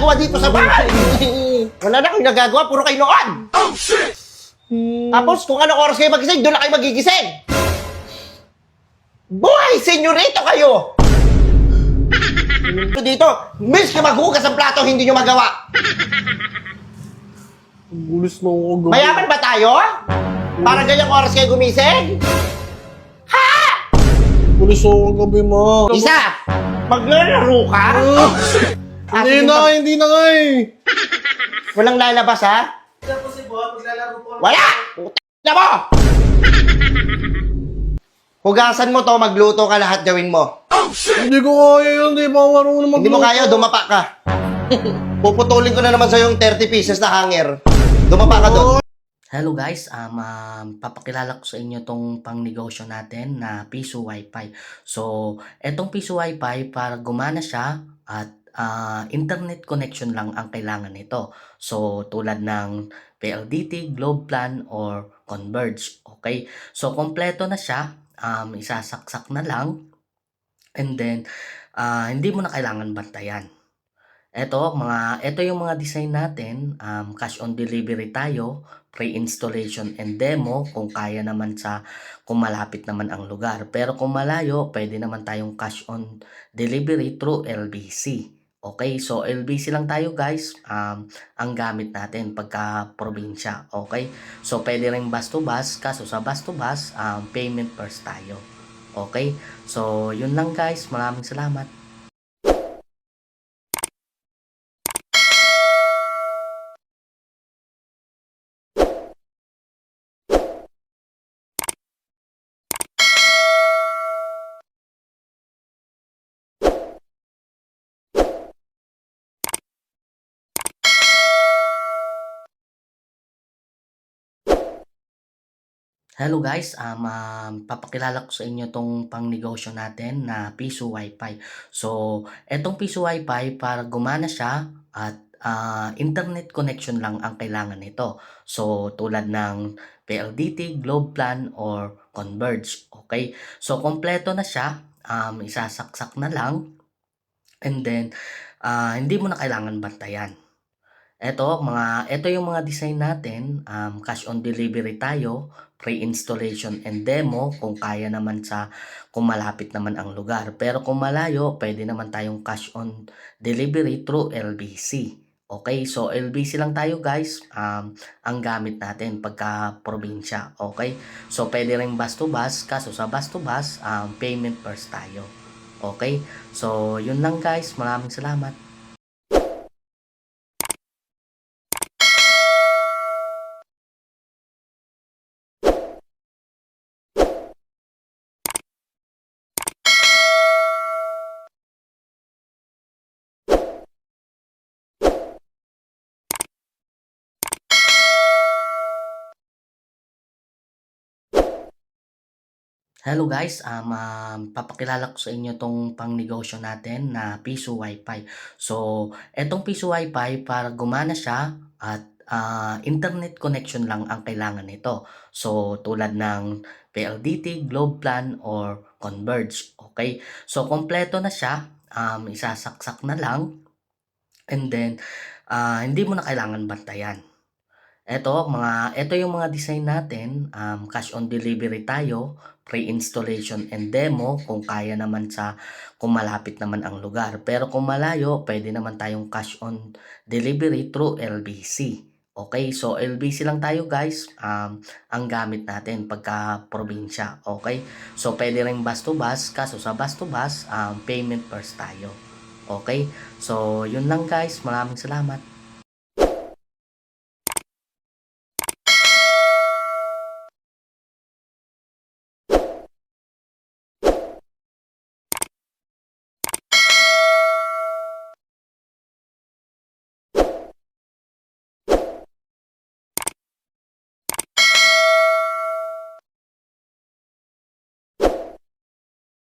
ginagawa dito sa bahay. Wala na kayong nagagawa, puro kayo noon. Oh, shit! Tapos, kung anong oras kayo magising, doon na kayo magigising. Buhay, senyorito kayo! Dito, miss ka maghugas ang plato, hindi nyo magawa. Bulis na ako gabi. Mayaman ba tayo? Para ganyang oras kayo gumising? Ha? Bulis ako gabi, ma. Isa, maglalaro ka? Hindi na nga eh. Walang lalabas, ha? Wala! Puta mo! Hugasan mo to, magluto ka, lahat gawin mo. Hindi ko kaya yun, hindi pa marunong magluto. Hindi mo kaya, dumapa ka. Puputulin ko na naman sa'yo yung 30 pieces na hanger. Dumapa ka doon. Hello guys, papakilala ko sa inyo tong pangnegosyo natin na Piso Wi-Fi. So, etong Piso Wi-Fi, para gumana siya at internet connection lang ang kailangan nito. So, tulad ng PLDT, Globe Plan, or Converge. Okay? So, kompleto na siya. Isasaksak na lang. And then, hindi mo na kailangan bantayan. Ito yung mga design natin, cash on delivery tayo, pre-installation and demo kung kaya naman kung malapit naman ang lugar. Pero kung malayo, pwede naman tayong cash on delivery through LBC. Okay, so LBC lang tayo guys, ang gamit natin pagka probinsya. Okay, so pwede rin bus to bus, kaso sa bus to bus, payment first tayo. Okay, so yun lang guys, maraming salamat. Hello guys, papakilala ko sa inyo tong pangnegosyo natin na Piso Wi-Fi. So, etong Piso Wi-Fi, para gumana siya at internet connection lang ang kailangan nito. So, tulad ng PLDT, Globe Plan, or Converge. Okay? So, kompleto na siya. Isasaksak na lang. And then, hindi mo na kailangan bantayan. Ito yung mga design natin, cash on delivery tayo, pre-installation and demo kung kaya naman kung malapit naman ang lugar. Pero kung malayo, pwede naman tayong cash on delivery through LBC. Okay, so LBC lang tayo guys, ang gamit natin pagka probinsya. Okay, so pwede rin bus to bus, kaso sa bus to bus, payment first tayo. Okay, so yun lang guys, maraming salamat. Hello guys, papakilala ko sa inyo tong pangnegosyo natin na Piso Wi-Fi. So, etong Piso Wi-Fi, para gumana siya at internet connection lang ang kailangan nito. So, tulad ng PLDT, Globe Plan, or Converge. Okay? So, kompleto na siya. Isasaksak na lang. And then, hindi mo na kailangan bantayan. Ito yung mga design natin, cash on delivery tayo, pre-installation and demo kung kaya naman kung malapit naman ang lugar. Pero kung malayo, pwede naman tayong cash on delivery through LBC. Okay, so LBC lang tayo guys, ang gamit natin pagka probinsya. Okay, so pwede rin bus to bus, kaso sa bus to bus, payment first tayo. Okay, so yun lang guys, maraming salamat.